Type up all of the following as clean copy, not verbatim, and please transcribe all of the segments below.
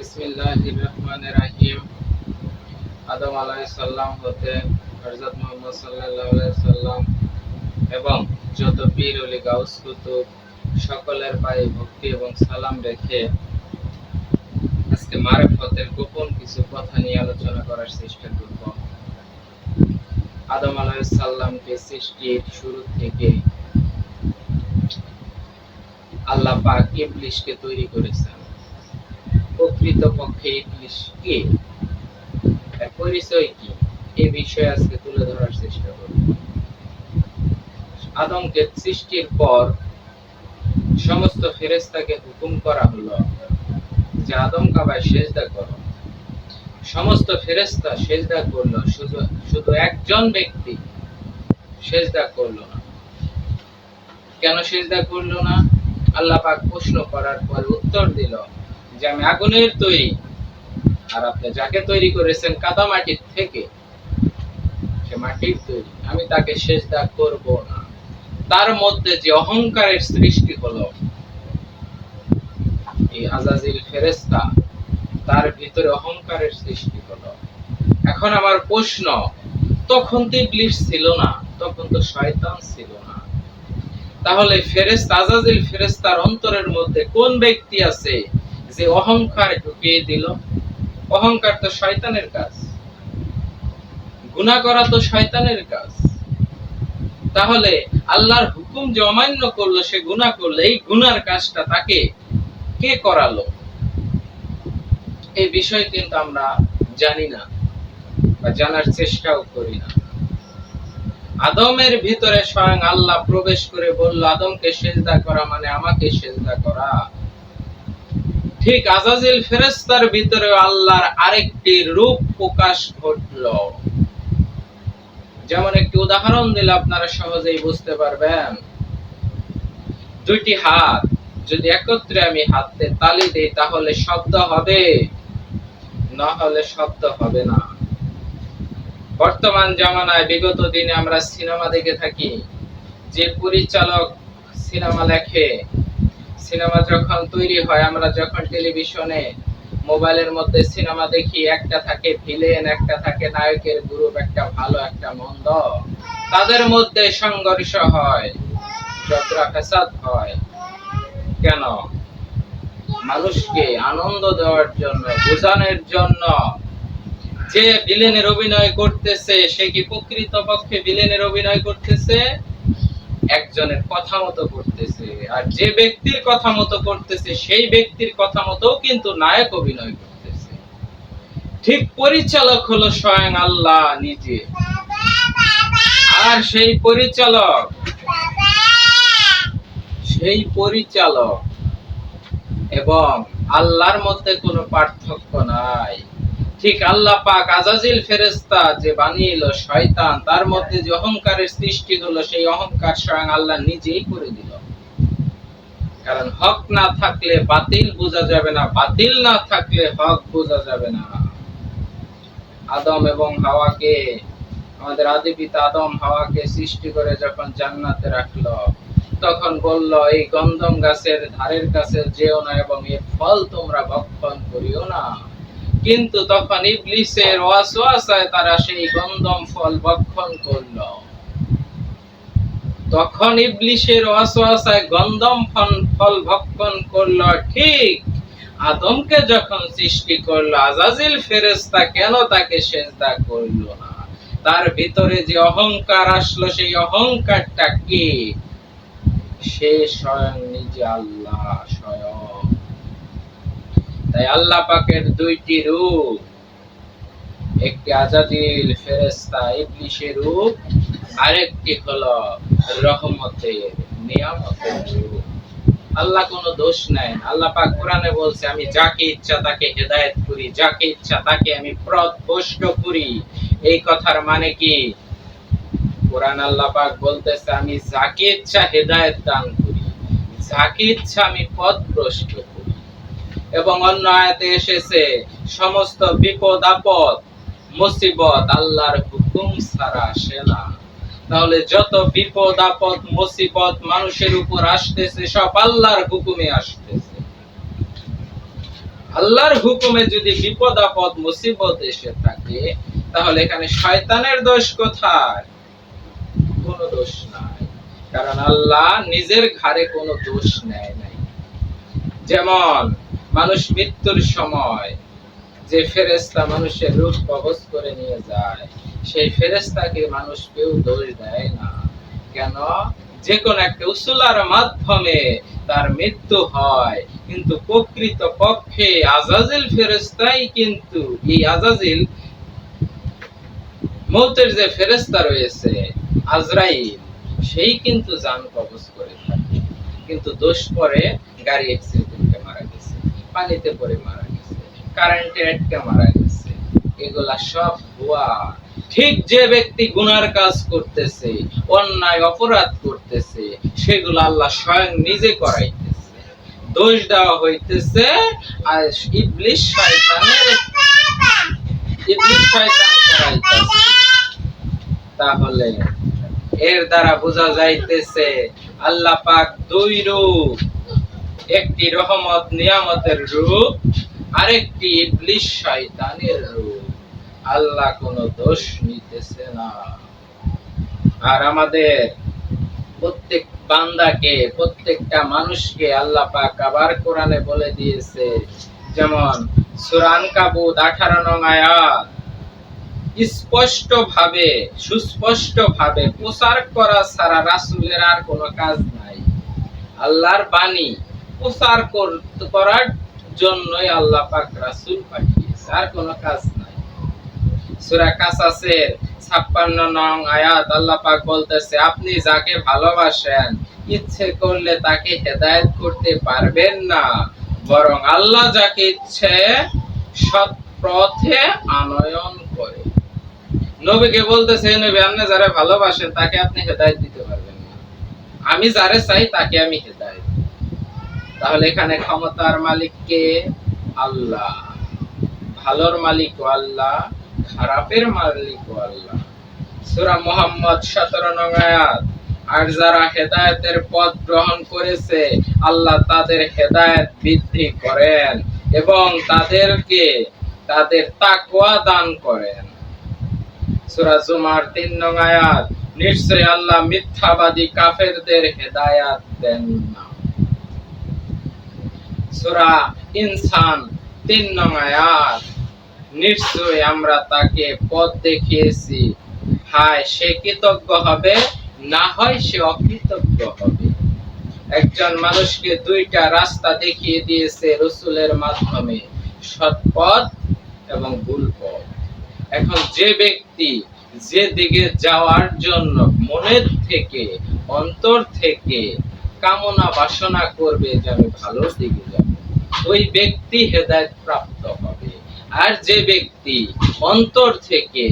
বিসমিল্লাহির রহমানির রহিম। আদম আলাইহিস সালাম হতে হযরত মুহাম্মদ সাল্লাল্লাহু আলাইহি সাল্লাম এবং যত পীর ওলি গাউস কুতুব সকলের পায়ে ভক্তি এবং সালাম রেখে আজকে মারিফতের গোপন কিছু কথা নিয়ে আলোচনা করার চেষ্টা করব। আদম আলাইহিস সালামকে সৃষ্টির শুরু থেকে আল্লাহ পাক ইবলিসকে তৈরি করেছেন। প্রকৃতপক্ষে ইবলিস কে, এর পরিচয় কি, এই বিষয়ে আজকে তুলে ধরার চেষ্টা করব। আদমকে সৃষ্টির পর সমস্ত ফেরেশতাকে হুকুম করা হলো যে আদম কাবায় সেজদা করো। সমস্ত ফেরেশতা সেজদা করলো, শুধু একজন ব্যক্তি সেজদা করলো না। কেন সেজদা করলো না? আল্লাহ পাক প্রশ্ন করার পর উত্তর দিল যে আমি আগুনের তৈরি, আর আপনি যাকে তৈরি করেছেন কাদা মাটির থেকে, সে মাটির তৈরি, আমি তাকে সেজদা করব না। তার মধ্যে যে অহংকারের সৃষ্টি হলো, এই আজাজিল ফেরেশতা, তার ভিতরে অহংকারের সৃষ্টি হলো। এখন আমার প্রশ্ন, তখন তো ইবলিস ছিল না, তখন তো শয়তান ছিল না, তাহলে ফেরেশতা আজাজিল ফেরেশতার অন্তরের মধ্যে কোন ব্যক্তি আছে যে অহংকার ঢুকিয়ে দিল? অহংকার তো শয়তানের কাজ, গুনাহ করা তো শয়তানের কাজ। তাহলে আল্লাহর হুকুম যে অমান্য করলো, সে গুনাহ করলো, এই গুনার কাজটা তাকে কে করালো? এই বিষয় কিন্তু আমরা জানি না বা জানার চেষ্টাও করি না। আদমের ভিতরে স্বয়ং আল্লাহ প্রবেশ করে বলল আদমকে সেজদা করা মানে আমাকে সেজদা করা। ঠিক আজাজিল ফেরেশতার ভিতরে আল্লাহর আরেকটি রূপ প্রকাশ ঘটলো। যেমন একটি উদাহরণ দিলে আপনারা সহজেই বুঝতে পারবেন। দুইটি হাত যদি একত্রে আমি হাতে তালি দেই তাহলে শব্দ হবে, না হলে শব্দ হবে না। বর্তমান জামানায় বিগত দিনে আমরা সিনেমা দেখে থাকি, যে পরিচালক সিনেমা লেখে, সিনেমা যখন তৈরি হয়, আমরা যখন টেলিভিশনে মোবাইলের মধ্যে সিনেমা দেখি, একটা থাকে ভিলেন, একটা থাকে নায়কের গ্রুপ, একটা ভালো একটা মন্দ, তাদের মধ্যে সংঘর্ষ হয়, ঝগড়া ফ্যাসাদ হয়। কেন? মানুষকে আনন্দ দেওয়ার জন্য, বোঝানোর জন্য। যে ভিলেনের অভিনয় করতেছে সে কি প্রকৃতপক্ষে ভিলেনের অভিনয় করতেছে? একজনের কথা মতো করতেছে। আর যে ব্যক্তির কথা মতো করতেছে সেই ব্যক্তির কথা মতো কিন্তু নায়ক অভিনয় করতেছে। ঠিক পরিচালক হলো স্বয়ং আল্লাহ নিজে। আর সেই পরিচালক এবং আল্লাহর মধ্যে কোনো পার্থক্য নাই। ঠিক আল্লাহ পাক আজাজিল ফেরেশতা যে বানিয়েছিল শয়তান, তার মধ্যে যে অহংকারের সৃষ্টি হলো, সেই অহংকার স্বয়ং আল্লাহ নিজেই করে দিল। কারণ হক না থাকলে বাতিল বোঝা যাবে না, বাতিল না থাকলে হক বোঝা যাবে না। আদম এবং হাওয়াকে, আমাদের আদি পিতা আদম হাওয়াকে সৃষ্টি করে যখন জান্নাতে রাখলো, তখন বলল এই গন্ধম গাছের ধারের কাছে যেও না এবং এর ফল তোমরা ভক্ষণ করিও না। কিন্তু তখন ইবলিসের ওয়াসওয়াসায় তারা সেই গন্ধম ফল ভক্ষণ করল। তখন ইবলিসের ওয়াসওয়াসায় গন্ধম ফল ভক্ষণ করল। ঠিক আদমকে যখন সৃষ্টি করলো, আজাজিল ফেরেশতা কেন তাকে সেজদা করলো না? তার ভিতরে যে অহংকার আসলো, সেই অহংকারটা কি? সে স্বয়ং নিজে আল্লাহ স্বয়ং। তাই আল্লাহ পাকের দুইটি রূপ, একটি আজাজিল ফেরেশতা ইবলিসের রূপ, আরেকটি হলো রহমতের নিয়ামতের রূপ। আল্লাহ কোনো দোষ নাই। আল্লাহ পাক কোরআনে বলছে আমি যাকে ইচ্ছা তাকে হেদায়েত করি, যাকে ইচ্ছা তাকে আমি পথভ্রষ্ট করি। এই কথার মানে কি? কোরআন আল্লাহ পাক বলতেছে আমি যাকে ইচ্ছা হেদায়েত দান করি, যাকে ইচ্ছা আমি পথভ্রষ্ট করি। এবং অন্য আয়াতে এসেছে সমস্ত বিপদ আপদ মুসিবত আল্লাহর হুকুম ছাড়া আসে না। তাহলে যত বিপদ আপদ মুসিবত মানুষের উপর আসতেছে সব আল্লাহর হুকুমে আসতেছে। আল্লাহর হুকুমে যদি বিপদ আপদ মুসিবত এসে থাকে, তাহলে এখানে শয়তানের দোষ কোথায়? কোনো দোষ নাই, কারণ আল্লাহ নিজের ঘাড়ে কোনো দোষ নেয় নাই। যেমন মানুষ মৃত্যুর সময় যে ফেরেশতা মানুষের রূহ কবজ করে নিয়ে যায়, সেই ফেরেশতাকে মানুষ কেউ দোষ দেয় না। কেন? যে কোন একটা উসুলার মাধ্যমে তার মৃত্যু হয়, কিন্তু প্রকৃত পক্ষে আজাজিল ফেরেশতাই কিন্তু, এই আজাজিল মৌতের যে ফেরেশতা রয়েছে আজরাইল, সেই কিন্তু জান কবজ করে থাকে। কিন্তু দোষ পরে গাড়ি অ্যাক্সিডেন্টে মারা গেছে, পানিতে পড়ে মারা গেছে, কারেন্টে আটকে মারা গেছে, এগুলা সব ভুয়া। ঠিক যে ব্যক্তি গুনার কাজ করতেছে, অন্যায় অপরাধ করতেছে, সেগুলো আল্লাহ স্বয়ং নিজে করাইতেছে, দোষ দেওয়া হইতেছে আর ইবলিস শয়তান করাইতেছে। তাহলে এর দ্বারা বোঝা যাইতেছে আল্লাহ পাক দুই রূপ, একটি রহমত নিয়ামতের রূপ, আরেকটি ইবলিস শয়তানের রূপ। আল্লাহ কোনো দোষ নিতেছে না। আর আমাদের প্রত্যেক বান্দাকে, প্রত্যেকটা মানুষকে আল্লাহ পাক আবার কোরআনে বলে দিয়েছে, যেমন সূরা আনকাবুত 18 নং আয়াত, স্পষ্ট ভাবে সুস্পষ্ট ভাবে প্রচার করা ছাড়া রাসূলের আর কোনো কাজ নাই। আল্লাহর বাণী প্রচার করার জন্যই আল্লাহ পাক রাসূল পাঠিয়েছে, আর কোনো কাজ নাই। সূরা কাসাসের 56 নং আয়াত আল্লাহ পাক বলতেছে, আপনি যাকে ভালোবাসেন ইচ্ছে করলে তাকে হেদায়েত করতে পারবেন না, বরং আল্লাহ যাকে ইচ্ছে সৎ পথে আনয়ন করে। নবীকে বলতেছে, নবী আপনি যারা ভালোবাসেন তাকে আপনি হেদায়েত দিতে পারবেন না, আমি যারে চাই তাকে আমি হেদায়েত। তাহলে এখানে ক্ষমতার মালিক কে? আল্লাহ। ভালোর মালিক আল্লাহ, খারাপের মালিক আল্লাহ। সূরা মুহাম্মদ 17 নং আয়াত, আর যারা হেদায়েতের পথ গ্রহণ করেছে আল্লাহ তাদের হেদায়েত বৃদ্ধি করেন এবং তাদেরকে তাদের তাকওয়া দান করেন। সূরা জুমার 3 নং আয়াত, নিশ্চয় আল্লাহ মিথ্যাবাদী কাফেরদের হেদায়েত দেন না। সূরা ইনসান 3 নং আয়াত, নিশ্চয় আমরা তাকে পথ দেখিয়েছি, হায় সে কৃতজ্ঞ হবে, না হয় সে অকৃতজ্ঞ হবে। একজন মানুষকে দুইটা রাস্তা দেখিয়ে দিয়েছে রাসূলের মাধ্যমে, সৎ পথ এবং ভুল পথ। এখন যে ব্যক্তি যে দিকে যাওয়ার জন্য মনের থেকে, অন্তর থেকে কামনা বাসনা করবে যে আমি ভালোর দিকে যাব, ওই ব্যক্তি হেদায়েত প্রাপ্ত হবে। আর যে ব্যক্তি অন্তর থেকে,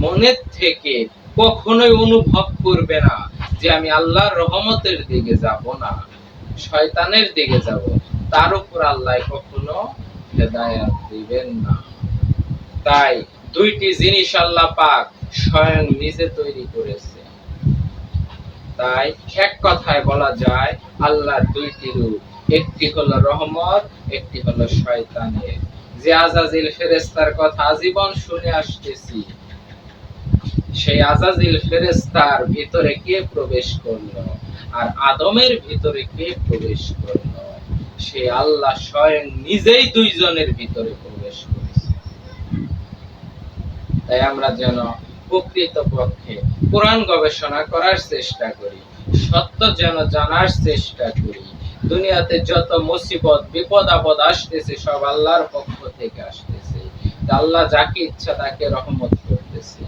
মনের থেকে কখনোই অনুভব করবে না যে আমি আল্লাহর রহমতের দিকে যাব না, শয়তানের দিকে যাব, তার উপর আল্লাহ কখনো হেদায়েত দিবেন না। তাই দুইটি জিনিস আল্লাহ পাক স্বয়ং নিজে তৈরি করেছে। তাই এক কথায় বলা যায় আল্লাহর দুইটি রূপ, একটি হলো রহমত, একটি হলো শয়তানের। যে আজাজিল ফেরেশতার কথা আজীবন শুনে আসতেছি, সেই আজাজিল ফেরেশতার ভিতরে কে প্রবেশ করলো আর আদমের ভিতরে কে প্রবেশ করলো? সে আল্লাহ স্বয়ং নিজেই দুইজনের ভিতরে প্রবেশ করেছে। তাই আমরা যেন প্রকৃত পক্ষে কোরআন গবেষণা করার চেষ্টা করি, সত্য যেন জানার চেষ্টা করি। দুনিয়াতে যত মুসিবত বিপদ আপদ আসতেছে সব আল্লাহর পক্ষ থেকে আসতেছে। আল্লাহ যাকে ইচ্ছা তাকে রহমত করতেছে।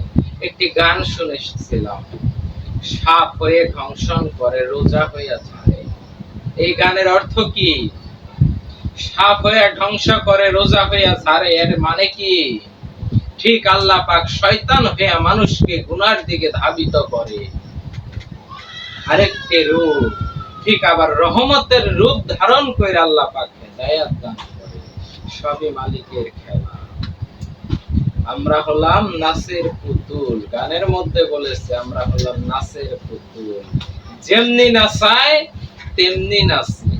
একটি গান শুনেছিলাম, সাপ হয়ে ধ্বংসন করে, রোজা হইয়া ছাড়ে। এই গানের অর্থ কি? সাপ হয়ে ধ্বংস করে, রোজা হইয়া ছাড়ে, এর মানে কি? ঠিক আল্লাহ পাক শয়তান হয়ে মানুষকে গুনার দিকে ধাবিত করে। আরেকটি রূপ ঠিক আবার রহমতের রূপ ধারণ করে আল্লাহ পাক হেদায়েত দান করে। সবই মালিকের খেলা। আমরা হলাম নাচের পুতুল। গানের মধ্যে বলেছে আমরা হলাম নাচের পুতুল, যেমনি নাচায় তেমনি নাচি।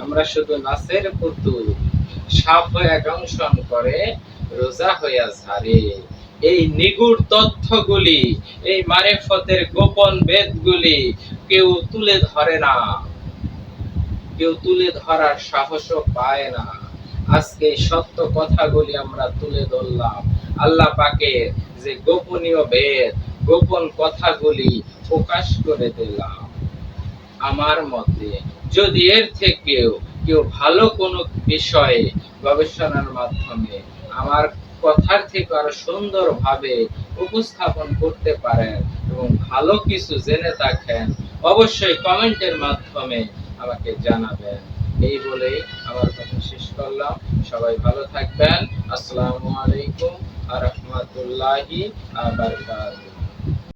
আমরা শুধু নাচের পুতুল, সাপ হইয়া দংশন করে, রোজা হইয়া ঝাড়ে। এই নিগুড় তথ্যগুলি, এই মারেফতের গোপন বেদগুলি কেউ তুলে ধরে না, কেউ তুলে ধরার সাহসও পায় না। আজকে এই সত্য কথাগুলি আমরা তুলে ধরলাম। আল্লাহ পাকের যে গোপনীয় বেদ, গোপন কথাগুলি প্রকাশ করে দিলাম। আমার মতে যদি এর থেকেও কেউ ভালো কোনো বিষয়ে গবেষণার মাধ্যমে আমার কথার থেকে আরো সুন্দরভাবে উপস্থাপন করতে পারেন এবং ভালো কিছু জেনে থাকেন, অবশ্যই কমেন্টের মাধ্যমে আমাকে জানাবেন। এই বলেই আমার কথা শেষ করলাম। সবাই ভালো থাকবেন। আসসালামু আলাইকুম ওয়া রাহমাতুল্লাহি ওয়া বারাকাতুহু।